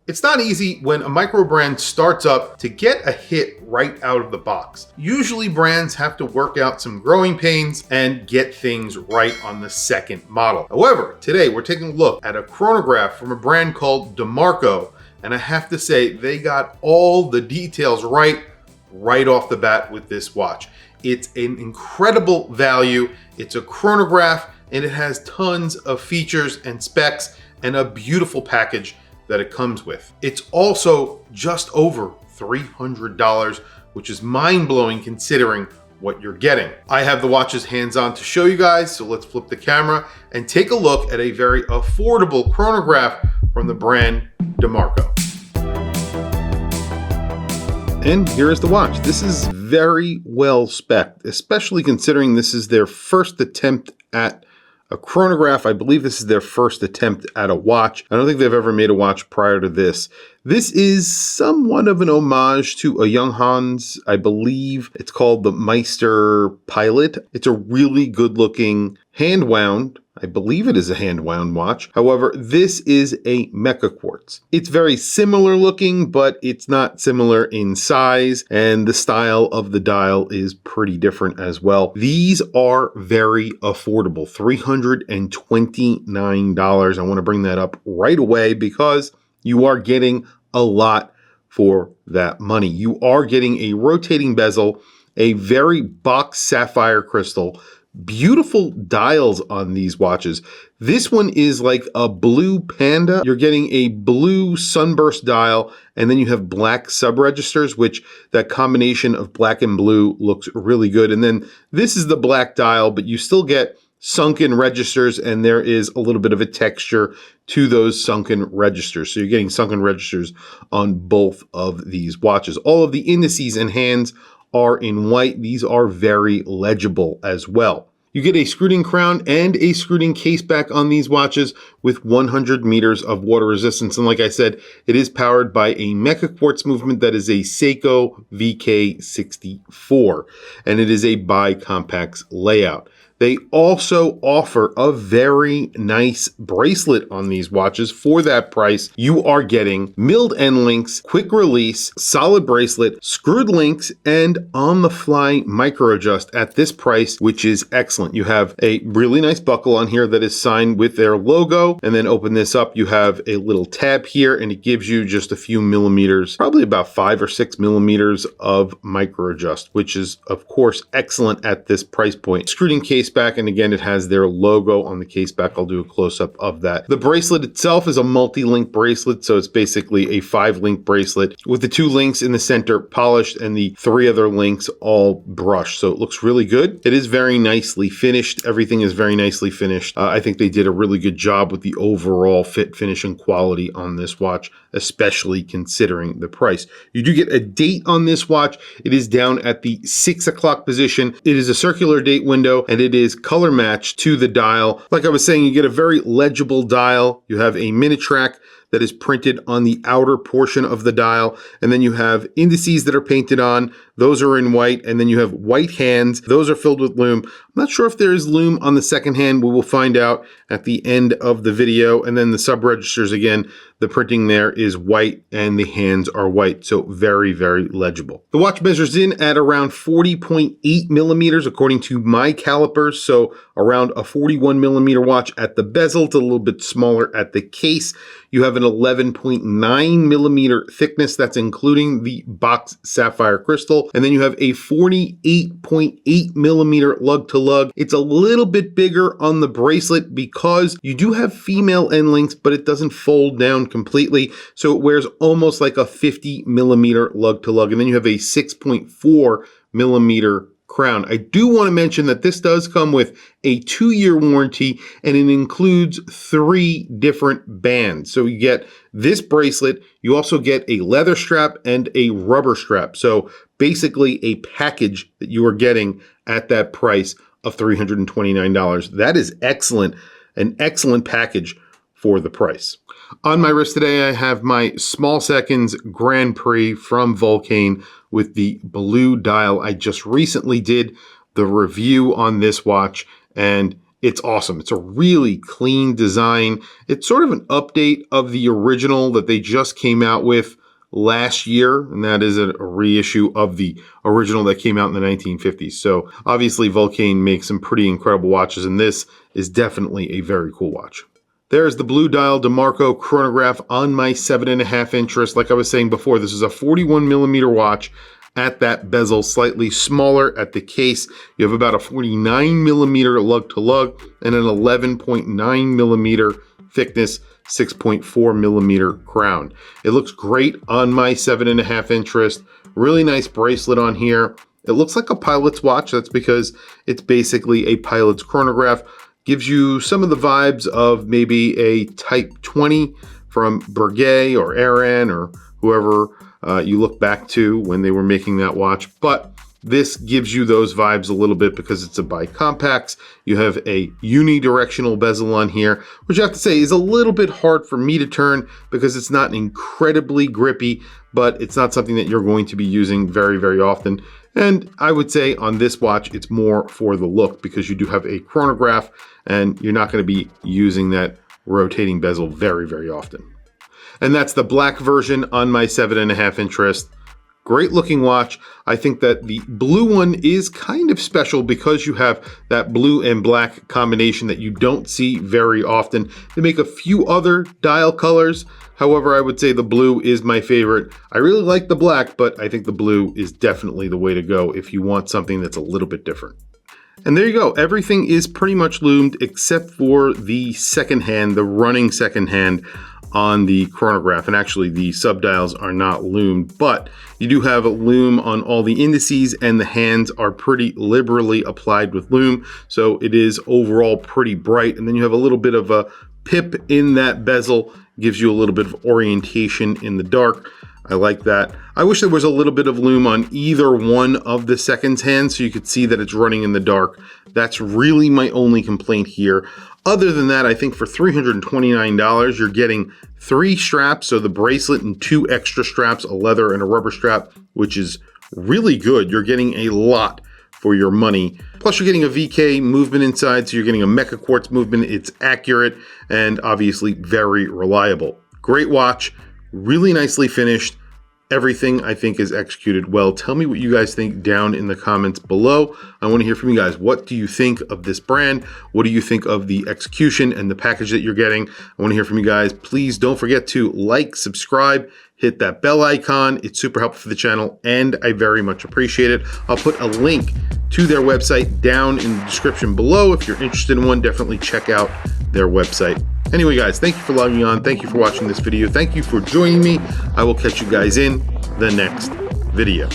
It's not easy when a micro brand starts up to get a hit right out of the box. Usually brands have to work out some growing pains and get things right on the second model. However, today we're taking a look at a chronograph from a brand called DeMarco, and I have to say they got all the details right off the bat with this watch. It's an incredible value. It's a chronograph and it has tons of features and specs and a beautiful package that it comes with. It's also just over $300, which is mind-blowing considering what you're getting. I have the watches hands-on to show you guys, so let's flip the camera and take a look at a very affordable chronograph from the brand DeMarco. And here is the watch. This is very well spec'd, especially considering this is their first attempt at a chronograph. I believe this is their first attempt at a watch. I don't think they've ever made a watch prior to this. This is somewhat of an homage to a Young Hans. I believe it's called the Meister Pilot. It's a really good looking hand wound. I believe it is a hand wound watch. However, this is a mecha quartz. It's very similar looking, but it's not similar in size, and the style of the dial is pretty different as well. These are very affordable, $329. I want to bring that up right away because you are getting a lot for that money. You are getting a rotating bezel, a very boxed sapphire crystal, beautiful dials on these watches. This one is like a blue panda. You're getting a blue sunburst dial, and then you have black sub-registers, which that combination of black and blue looks really good. And then this is the black dial, but you still get sunken registers, and there is a little bit of a texture to those sunken registers. So you're getting sunken registers on both of these watches. All of the indices and hands are in white. These are very legible as well. You get a screwed-in crown and a screwed-in case back on these watches with 100 meters of water resistance. And like I said, it is powered by a mecha quartz movement that is a Seiko VK64, and it is a bi-compax layout. They also offer a very nice bracelet on these watches. For that price, you are getting milled end links, quick release, solid bracelet, screwed links, and on-the-fly micro adjust at this price, which is excellent. You have a really nice buckle on here that is signed with their logo, and then open this up, you have a little tab here, and it gives you just a few millimeters, probably about 5 or 6 millimeters of micro adjust, which is of course excellent at this price point. Screwed in case back, and again, it has their logo on the case back. I'll do a close-up of that. The bracelet itself is a multi-link bracelet, so it's basically a 5-link bracelet with the 2 links in the center polished and the 3 other links all brushed. So it looks really good. It is very nicely finished. Everything is very nicely finished. I think they did a really good job with the overall fit, finish, and quality on this watch, especially considering the price. You do get a date on this watch. It is down at the 6 o'clock position. It is a circular date window, and it is color matched to the dial. Like I was saying, you get a very legible dial. You have a minute track that is printed on the outer portion of the dial, and then you have indices that are painted on. Those are in white, and then you have white hands. Those are filled with lume. I'm not sure if there is lume on the second hand. We will find out at the end of the video. And then the sub-registers, again, the printing there is white and the hands are white, so very, very legible. The watch measures in at around 40.8 millimeters according to my calipers, so around a 41 millimeter watch at the bezel. It's a little bit smaller at the case. You have an 11.9 millimeter thickness. That's including the box sapphire crystal. And then you have a 48.8 millimeter lug to lug. It's a little bit bigger on the bracelet because you do have female end links, but it doesn't fold down completely. So it wears almost like a 50 millimeter lug to lug. And then you have a 6.4 millimeter crown. I do want to mention that this does come with a 2-year warranty, and it includes 3 different bands. So you get this bracelet, you also get a leather strap and a rubber strap. So basically a package that you are getting at that price of $329. That is excellent, an excellent package for the price. On my wrist today, I have my Small Seconds Grand Prix from Vulcane with the blue dial. I just recently did the review on this watch, and It's awesome. It's a really clean design. It's sort of an update of the original that they just came out with last year, and that is a reissue of the original that came out in the 1950s. So obviously Vulcain makes some pretty incredible watches, and this is definitely a very cool watch. There's the blue dial DeMarco chronograph on my 7.5 inch wrist. Like I was saying before, this is a 41 millimeter watch at that bezel, slightly smaller at the case. You have about a 49 millimeter lug to lug and an 11.9 millimeter thickness, 6.4 millimeter crown. It looks great on my 7.5 inch wrist. Really nice bracelet on here. It looks like a pilot's watch. That's because it's basically a pilot's chronograph. Gives you some of the vibes of maybe a Type 20 from Breguet or Aran or whoever you look back to when they were making that watch. But this gives you those vibes a little bit because it's a bicompax. You have a unidirectional bezel on here, which I have to say is a little bit hard for me to turn because it's not incredibly grippy, but it's not something that you're going to be using very, very often. And I would say on this watch, it's more for the look because you do have a chronograph and you're not going to be using that rotating bezel very, very often. And that's the black version on my 7.5 inch wrist. Great looking watch. I think that the blue one is kind of special because you have that blue and black combination that you don't see very often. They make a few other dial colors. However, I would say the blue is my favorite. I really like the black, but I think the blue is definitely the way to go if you want something that's a little bit different. And there you go. Everything is pretty much loomed except for the second hand, the running second hand on the chronograph. And actually the subdials are not loomed, but you do have a loom on all the indices and the hands are pretty liberally applied with loom. So it is overall pretty bright. And then you have a little bit of a pip in that bezel, gives you a little bit of orientation in the dark. I like that. I wish there was a little bit of loom on either one of the seconds hands so you could see that it's running in the dark. That's really my only complaint here. Other than that, I think for $329, you're getting 3 straps, so the bracelet and 2 extra straps, a leather and a rubber strap, which is really good. You're getting a lot for your money. Plus you're getting a VK movement inside, so you're getting a Mecha Quartz movement. It's accurate and obviously very reliable. Great watch, really nicely finished. Everything I think is executed well. Tell me what you guys think down in the comments below. I want to hear from you guys. What do you think of this brand? What do you think of the execution and the package that you're getting? I want to hear from you guys. Please don't forget to like, subscribe, hit that bell icon. It's super helpful for the channel and I very much appreciate it. I'll put a link to their website down in the description below. If you're interested in one, definitely check out their website. Anyway, guys, thank you for logging on. Thank you for watching this video. Thank you for joining me. I will catch you guys in the next video.